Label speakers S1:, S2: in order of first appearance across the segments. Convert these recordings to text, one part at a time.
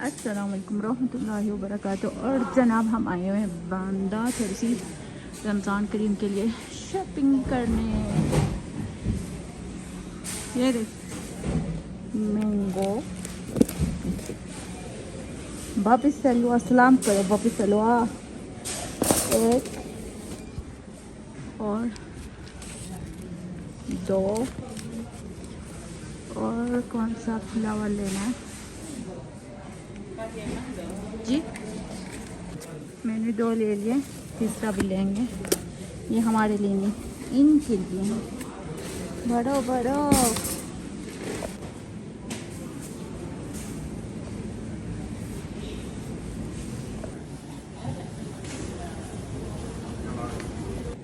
S1: अस्सलाम वालेकुम रहमतुल्लाहि व बरकातुहू। और जनाब हम आए हुए हैं बांदा थोड़ी सी रमज़ान करीम के लिए शॉपिंग करने। ये देख मैंगो, वापिस चलो, अस्सलाम करो, वापिस चलो। एक और दो, और कौन सा फ्लावर लेना है जी? मैंने दो ले लिए, तीसरा भी लेंगे। ये हमारे लिए नहीं, इनके लिए हैं। बड़ो बड़ो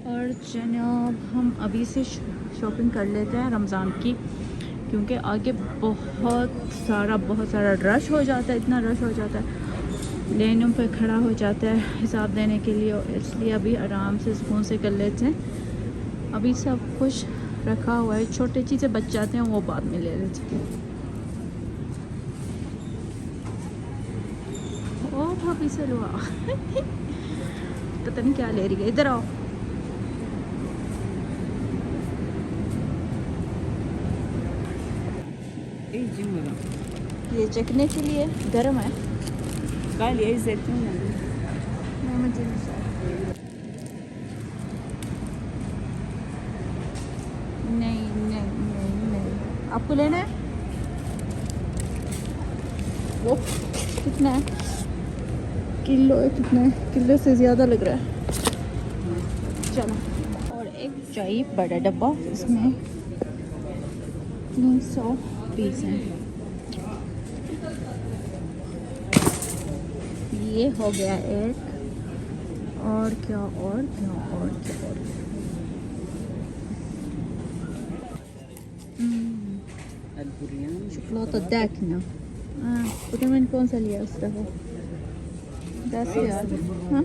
S1: और जनाब हम अभी से शॉपिंग कर लेते हैं रमज़ान की, क्योंकि आगे बहुत सारा रश हो जाता है, इतना रश हो जाता है, लाइनों पे खड़ा हो जाता है हिसाब देने के लिए। इसलिए अभी आराम से सुकून से कर लेते हैं। अभी सब कुछ रखा हुआ है, छोटे चीज़ें बच जाते हैं वो बाद में ले लेते हैं। ओ भाभी से लो पता नहीं क्या ले रही है, इधर आओ। ये चखने के लिए गर्म है। मुझे नहीं, आपको लेना है? वो कितना है? किलो है? कितना है? किलो से ज़्यादा लग रहा है। चलो, और एक चाहिए बड़ा डब्बा, इसमें 300 पीस हैं। ये हो गया एक, और क्या शोकोलाता दाखना। पता मैंने कौन सा लिया उस दफ़ा, 10,000। हाँ,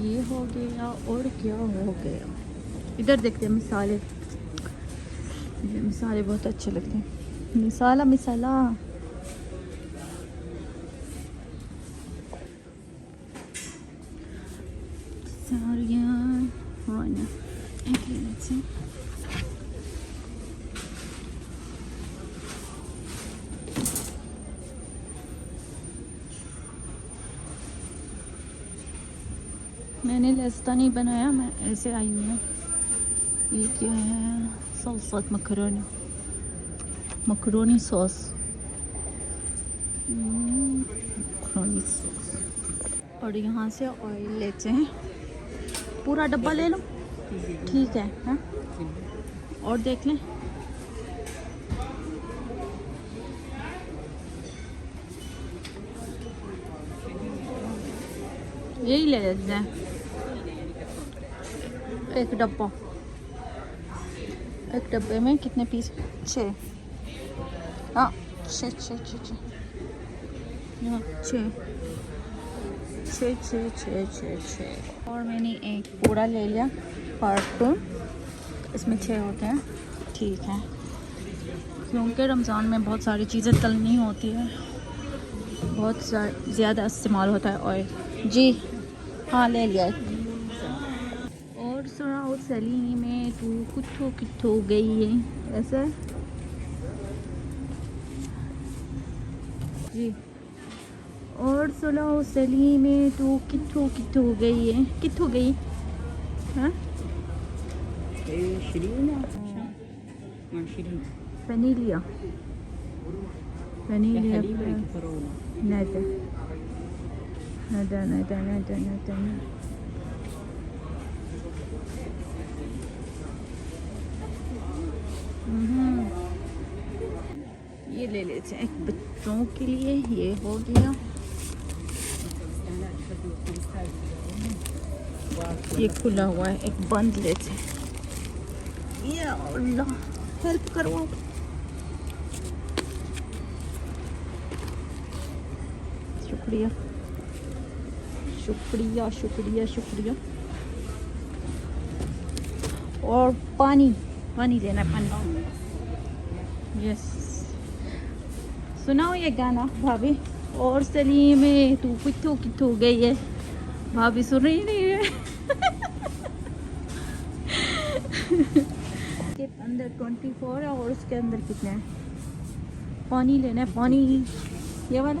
S1: ये हो गया, और क्या हो गया? इधर देखते हैं मिसाले। ये मिसाले बहुत अच्छे लगते हैं। मिसाला सारियाँ होना एक मिनट से। मैंने लेस्ता नहीं बनाया, मैं ऐसे आई हूँ। ये क्या है? Salsa macaroni sauce. और यहाँ से ऑयल लेते हैं, पूरा डब्बा ले लो, ठीक है? हाँ, और देख लें। यही ले लेते हैं, एक डब्बे में कितने पीस? 6। हाँ, 6। यहाँ 6। और मैंने एक पूरा ले लिया कार्टून, इसमें 6 होते हैं, ठीक है? क्योंकि रमज़ान में बहुत सारी चीज़ें तलनी होती है, बहुत ज़्यादा इस्तेमाल होता है ऑयल। जी हाँ, ले लिया। और सुना उस सली में तू कित्थो गई है, ऐसा जी। और सुना उस सली में तू कित्थो गई है, कित्थो गई? हाँ, वनीलिया नदा। ये ले लेते हैं एक बच्चों के लिए। ये हो गया, ये खुला हुआ है, एक बंद लेते हैं। ये अल्लाह हेल्प करवाओ। शुक्रिया शुक्रिया शुक्रिया शुक्रिया। और पानी पानी लेना है, पानी। यस, सुनाओ ये गाना भाभी। और सलीमे तू किथों किथों गई है, भाभी सुन रही नहीं है। के अंदर 24 है और उसके अंदर कितने हैं। पानी लेना है, पानी ये वाला।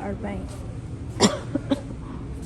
S1: 40.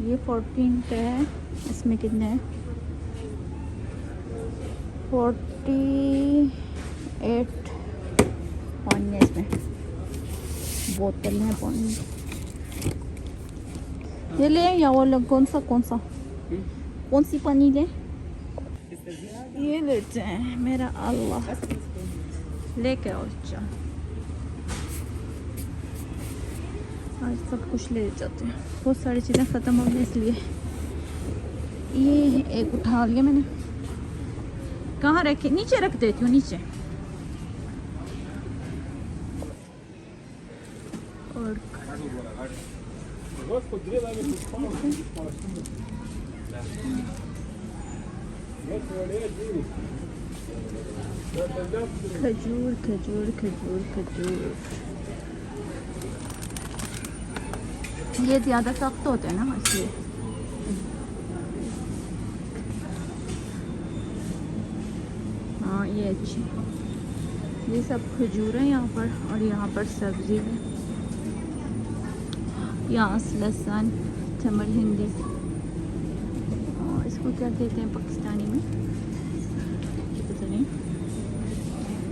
S1: ये 14 का है। इसमें कितने हैं? 48 पानी है इसमें। बोतल है पानी। ये ले या वो लोग कौन सा कौन सी पानी ले? ये लेते हैं। मेरा अल्लाह लेके आओ। अच्छा, आज सब कुछ ले जाते हैं। बहुत सारी चीज़ें ख़त्म हो गई इसलिए ये एक उठा लिया मैंने। कहाँ रखे? नीचे रख देती हूँ, नीचे। और खजूर खजूर खजूर खजूर ये ज़्यादा सख्त होते हैं ना, इसलिए। हाँ ये अच्छी। ये सब खजूर है यहाँ पर। और यहाँ पर सब्ज़ी है, प्याज लहसुन तमर हिंदी। और इसको क्या कहते हैं पाकिस्तानी में, पता नहीं।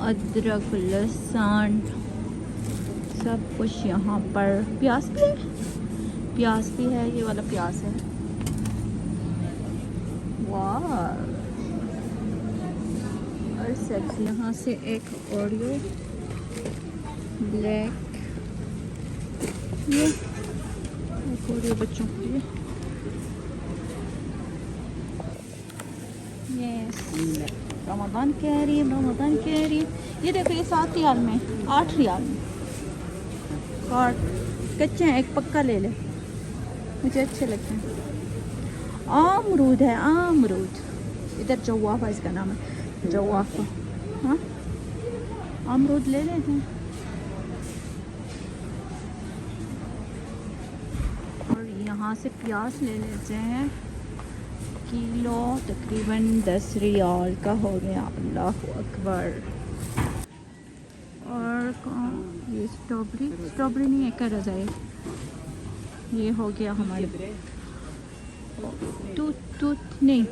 S1: अदरक लहसुन सब कुछ यहाँ पर। प्याज भी है, ये वाला प्याज है। वाह। और सब्जी यहाँ से एक ओरियो ब्लैक, ये एक ओरियो बच्चों के लिए। यस, रमज़ान करीम रमज़ान करीम। ये देखो, ये 7 रियाल में, 8 रियाल में। और कच्चे हैं, एक पक्का ले ले, मुझे अच्छे लगते हैं। अमरूद है, अमरूद। इधर जवाफा इसका नाम है, जवाफा। हाँ, अमरूद ले लेते हैं। और यहाँ से प्याज ले लेते हैं। किलो तकरीबन 10 रियाल का हो गया। अल्लाह अकबर। और ये स्ट्रॉबेरी नहीं है, कर जाए। ये हो गया हमारे टूथ नहीं।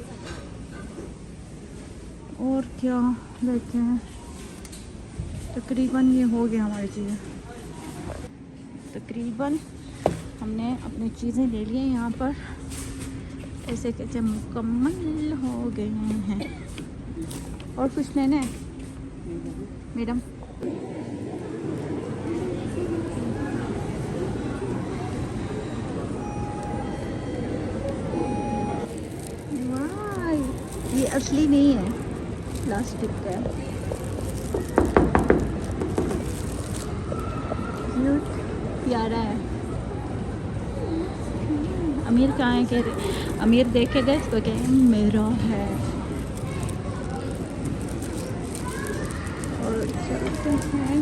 S1: और क्या लेते हैं? तकरीबन ये हो गया हमारी चीज़ें। तकरीबन हमने अपनी चीज़ें ले ली हैं यहाँ पर। ऐसे कैसे मुकम्मल हो गए हैं। और कुछ लेना है मैडम? वाह, ये असली नहीं है, प्लास्टिक का है। क्यूट, प्यारा है। अमीर कहाँ है? कह रहे अमीर देखेगा इसको, क्या मेरा है। और चलते हैं